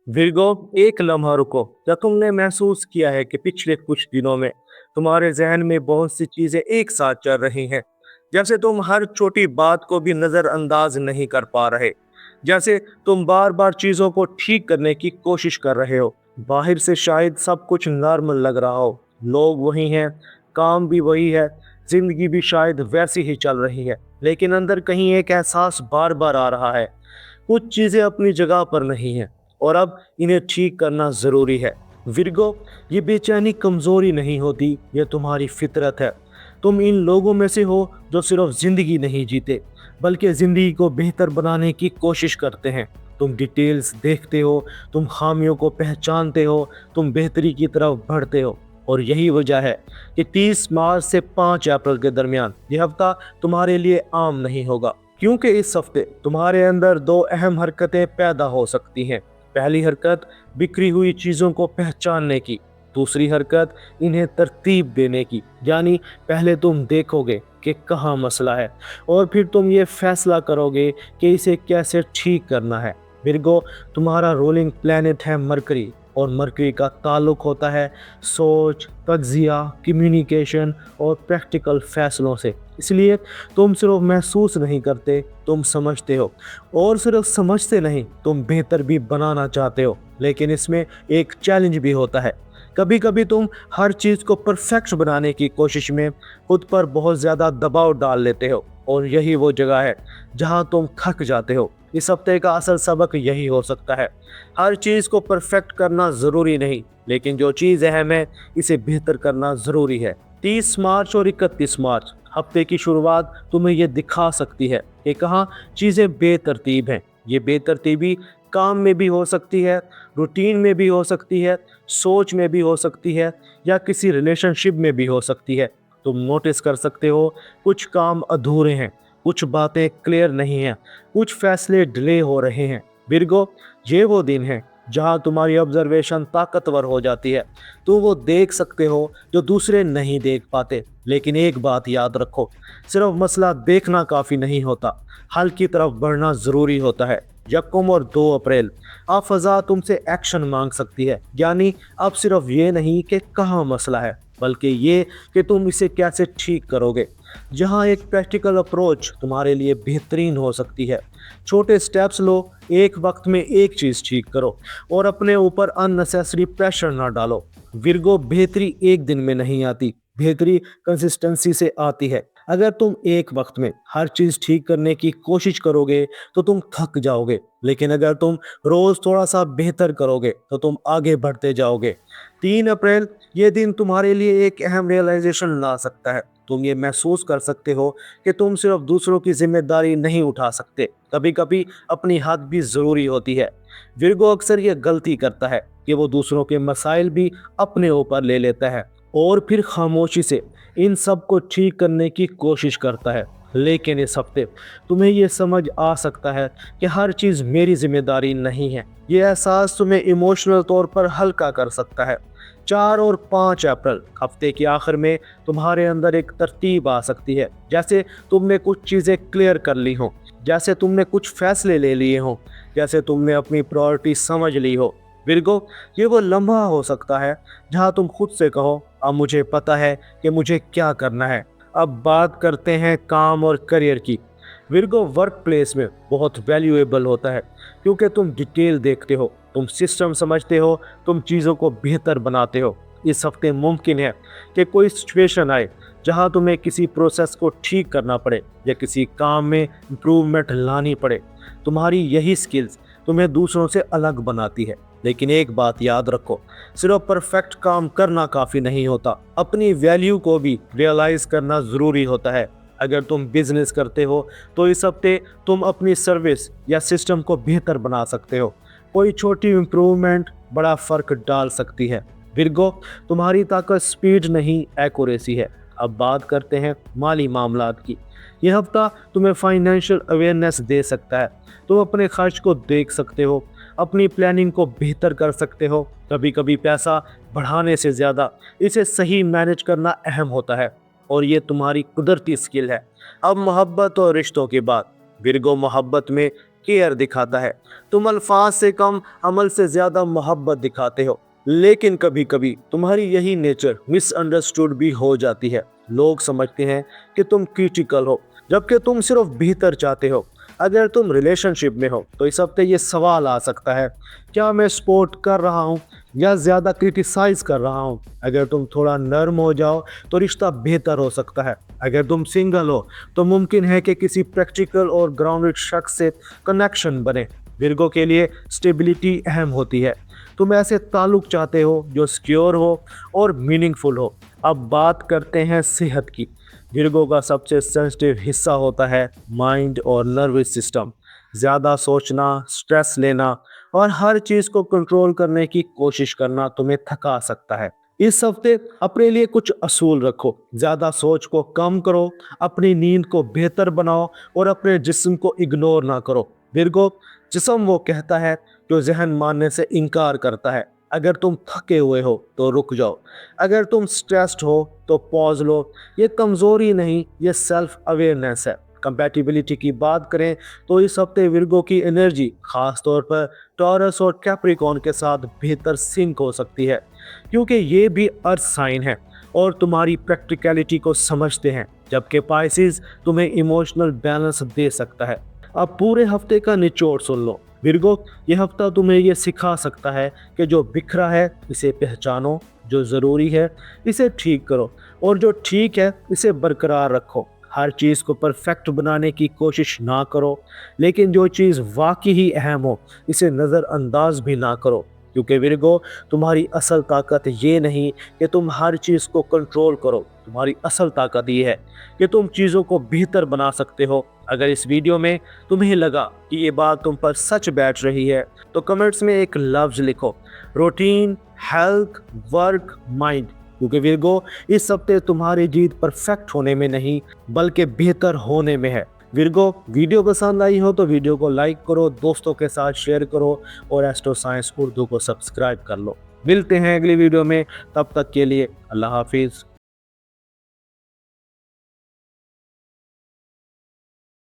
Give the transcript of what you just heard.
Virgo, एक लम्हा रुको। क्या तुमने महसूस किया है कि पिछले कुछ दिनों में तुम्हारे जहन में बहुत सी चीजें एक साथ चल रही हैं? जैसे तुम हर छोटी बात को भी नजरअंदाज नहीं कर पा रहे, जैसे तुम बार बार चीजों को ठीक करने की कोशिश कर रहे हो। बाहर से शायद सब कुछ नॉर्मल लग रहा हो, लोग वही हैं, काम भी वही है, जिंदगी भी शायद वैसी ही चल रही है, लेकिन अंदर कहीं एक एहसास बार बार आ रहा है, कुछ चीजें अपनी जगह पर नहीं हैं और अब इन्हें ठीक करना ज़रूरी है। विर्गो, ये बेचैनी कमज़ोरी नहीं होती, ये तुम्हारी फितरत है। तुम इन लोगों में से हो जो सिर्फ ज़िंदगी नहीं जीते, बल्कि ज़िंदगी को बेहतर बनाने की कोशिश करते हैं। तुम डिटेल्स देखते हो, तुम खामियों को पहचानते हो, तुम बेहतरी की तरफ बढ़ते हो। और यही वजह है कि 30 मार्च से 5 अप्रैल के दरमियान यह हफ्ता तुम्हारे लिए आम नहीं होगा, क्योंकि इस हफ्ते तुम्हारे अंदर दो अहम हरकतें पैदा हो सकती हैं। पहली हरकत बिखरी हुई चीज़ों को पहचानने की, दूसरी हरकत इन्हें तरतीब देने की। यानी पहले तुम देखोगे कि कहाँ मसला है और फिर तुम ये फैसला करोगे कि इसे कैसे ठीक करना है। विर्गो, तुम्हारा रोलिंग प्लैनेट है मरकरी, और मरकरी का ताल्लुक होता है सोच, तज्जिया, कम्युनिकेशन और प्रैक्टिकल फैसलों से। इसलिए तुम सिर्फ महसूस नहीं करते, तुम समझते हो, और सिर्फ समझते नहीं, तुम बेहतर भी बनाना चाहते हो। लेकिन इसमें एक चैलेंज भी होता है। कभी कभी तुम हर चीज़ को परफेक्ट बनाने की कोशिश में खुद पर बहुत ज़्यादा दबाव डाल लेते हो, और यही वो जगह है जहां तुम थक जाते हो। इस हफ्ते का असल सबक यही हो सकता है, हर चीज़ को परफेक्ट करना ज़रूरी नहीं, लेकिन जो चीज़ अहम है इसे बेहतर करना ज़रूरी है। 30 मार्च और 31 मार्च हफ्ते की शुरुआत तुम्हें ये दिखा सकती है कि कहाँ चीज़ें बेतरतीब हैं। ये बेतरतीबी काम में भी हो सकती है, रूटीन में भी हो सकती है, सोच में भी हो सकती है, या किसी रिलेशनशिप में भी हो सकती है। तुम नोटिस कर सकते हो कुछ काम अधूरे हैं, कुछ बातें क्लियर नहीं हैं, कुछ फैसले डिले हो रहे हैं। बिरगो, ये वो दिन है जहां तुम्हारी ऑब्जर्वेशन ताकतवर हो जाती है। तुम वो देख सकते हो जो दूसरे नहीं देख पाते। लेकिन एक बात याद रखो, सिर्फ मसला देखना काफ़ी नहीं होता, हल की तरफ बढ़ना ज़रूरी होता है। यकम और 2 अप्रैल अब फ़ज़ा तुमसे एक्शन मांग सकती है। यानी अब सिर्फ ये नहीं कि कहाँ मसला है, बल्कि ये कि तुम इसे कैसे ठीक करोगे। जहाँ एक प्रैक्टिकल अप्रोच तुम्हारे लिए बेहतरीन हो सकती है। छोटे स्टेप्स लो, एक वक्त में एक चीज़ ठीक करो, और अपने ऊपर अननेसेसरी प्रेशर ना डालो। विर्गो, बेहतरी एक दिन में नहीं आती, बेहतरी कंसिस्टेंसी से आती है। अगर तुम एक वक्त में हर चीज़ ठीक करने की कोशिश करोगे तो तुम थक जाओगे, लेकिन अगर तुम रोज़ थोड़ा सा बेहतर करोगे तो तुम आगे बढ़ते जाओगे। 3 अप्रैल, ये दिन तुम्हारे लिए एक अहम रियलाइजेशन ला सकता है। तुम ये महसूस कर सकते हो कि तुम सिर्फ दूसरों की जिम्मेदारी नहीं उठा सकते, कभी कभी अपनी हद भी ज़रूरी होती है। विर्गो अक्सर ये गलती करता है कि वो दूसरों के मसाइल भी अपने ऊपर ले लेता है और फिर खामोशी से इन सब को ठीक करने की कोशिश करता है। लेकिन इस हफ्ते तुम्हें ये समझ आ सकता है कि हर चीज़ मेरी जिम्मेदारी नहीं है। ये एहसास तुम्हें इमोशनल तौर पर हल्का कर सकता है। 4 और 5 अप्रैल हफ्ते के आखिर में तुम्हारे अंदर एक तरतीब आ सकती है, जैसे तुमने कुछ चीज़ें क्लियर कर ली हों, जैसे तुमने कुछ फैसले ले लिए हों, जैसे तुमने अपनी प्रायोरिटी समझ ली हो। विर्गो, ये वो लम्हा हो सकता है जहाँ तुम खुद से कहो, अब मुझे पता है कि मुझे क्या करना है। अब बात करते हैं काम और करियर की। विर्गो, वर्क प्लेस में बहुत वैल्यूएबल होता है, क्योंकि तुम डिटेल देखते हो, तुम सिस्टम समझते हो, तुम चीज़ों को बेहतर बनाते हो। इस हफ्ते मुमकिन है कि कोई सिचुएशन आए जहां तुम्हें किसी प्रोसेस को ठीक करना पड़े या किसी काम में इम्प्रूवमेंट लानी पड़े। तुम्हारी यही स्किल्स तुम्हें दूसरों से अलग बनाती है। लेकिन एक बात याद रखो, सिर्फ परफेक्ट काम करना काफ़ी नहीं होता, अपनी वैल्यू को भी रियलाइज़ करना ज़रूरी होता है। अगर तुम बिजनेस करते हो तो इस हफ्ते तुम अपनी सर्विस या सिस्टम को बेहतर बना सकते हो। कोई छोटी इम्प्रूवमेंट बड़ा फ़र्क डाल सकती है। विर्गो, तुम्हारी ताकत स्पीड नहीं, एक्यूरेसी है। अब बात करते हैं माली मामलात की। यह हफ्ता तुम्हें फाइनेंशियल अवेयरनेस दे सकता है। तुम अपने खर्च को देख सकते हो, अपनी प्लानिंग को बेहतर कर सकते हो। कभी कभी पैसा बढ़ाने से ज़्यादा इसे सही मैनेज करना अहम होता है, और ये तुम्हारी कुदरती स्किल है। अब मोहब्बत और रिश्तों की बात। विर्गो, मोहब्बत में केयर दिखाता है। तुम अल्फाज से कम अमल से ज्यादा मोहब्बत दिखाते हो। लेकिन कभी कभी तुम्हारी यही नेचर मिसअंडरस्टूड भी हो जाती है। लोग समझते हैं कि तुम क्रिटिकल हो, जबकि तुम सिर्फ बेहतर चाहते हो। अगर तुम रिलेशनशिप में हो तो इस हफ्ते ये सवाल आ सकता है, क्या मैं सपोर्ट कर रहा हूँ या ज़्यादा क्रिटिसाइज कर रहा हूँ। अगर तुम थोड़ा नर्म हो जाओ तो रिश्ता बेहतर हो सकता है। अगर तुम सिंगल हो तो मुमकिन है कि किसी प्रैक्टिकल और ग्राउंडेड शख्स से कनेक्शन बने। विर्गो के लिए स्टेबिलिटी अहम होती है। तुम ऐसे ताल्लुक चाहते हो जो सिक्योर हो और मीनिंगफुल हो। अब बात करते हैं सेहत की। विर्गो का सबसे सेंसिटिव हिस्सा होता है माइंड और नर्वस सिस्टम। ज़्यादा सोचना, स्ट्रेस लेना और हर चीज़ को कंट्रोल करने की कोशिश करना तुम्हें थका सकता है। इस हफ्ते अपने लिए कुछ असूल रखो। ज़्यादा सोच को कम करो, अपनी नींद को बेहतर बनाओ और अपने जिस्म को इग्नोर ना करो। विर्गो जिस्म वो कहता है जो जहन मानने से इनकार करता है। अगर तुम थके हुए हो तो रुक जाओ। अगर तुम स्ट्रेस्ड हो तो पॉज लो। ये कमज़ोरी नहीं, ये सेल्फ अवेयरनेस है। कंपैटिबिलिटी की बात करें तो इस हफ्ते विर्गो की एनर्जी खास तौर पर टॉरस और कैप्रिकॉर्न के साथ बेहतर सिंक हो सकती है, क्योंकि ये भी अर्थ साइन है और तुम्हारी प्रैक्टिकलिटी को समझते हैं, जबकि पाइसिस तुम्हें इमोशनल बैलेंस दे सकता है। अब पूरे हफ्ते का निचोड़ सुन लो। विर्गो, ये हफ्ता तुम्हें ये सिखा सकता है कि जो बिखरा है इसे पहचानो, जो ज़रूरी है इसे ठीक करो और जो ठीक है इसे बरकरार रखो। हर चीज़ को परफेक्ट बनाने की कोशिश ना करो, लेकिन जो चीज़ वाकई ही अहम हो इसे नज़रअंदाज भी ना करो। क्योंकि विर्गो, तुम्हारी असल ताकत ये नहीं कि तुम हर चीज़ को कंट्रोल करो। तुम्हारी असल ताकत ये है कि तुम चीज़ों को बेहतर बना सकते हो। अगर इस वीडियो में तुम्हें लगा कि ये बात तुम पर सच बैठ रही है तो कमेंट्स में एक लफ्ज़ लिखो, रूटीन, हेल्थ, वर्क, माइंड। क्योंकि विर्गो, इस हफ्ते तुम्हारी जीत परफेक्ट होने में नहीं बल्कि बेहतर होने में है। विर्गो, वीडियो पसंद आई हो तो वीडियो को लाइक करो, दोस्तों के साथ शेयर करो और एस्ट्रो साइंस उर्दू को सब्सक्राइब कर लो। मिलते हैं अगली वीडियो में, तब तक के लिए अल्लाह हाफिज़।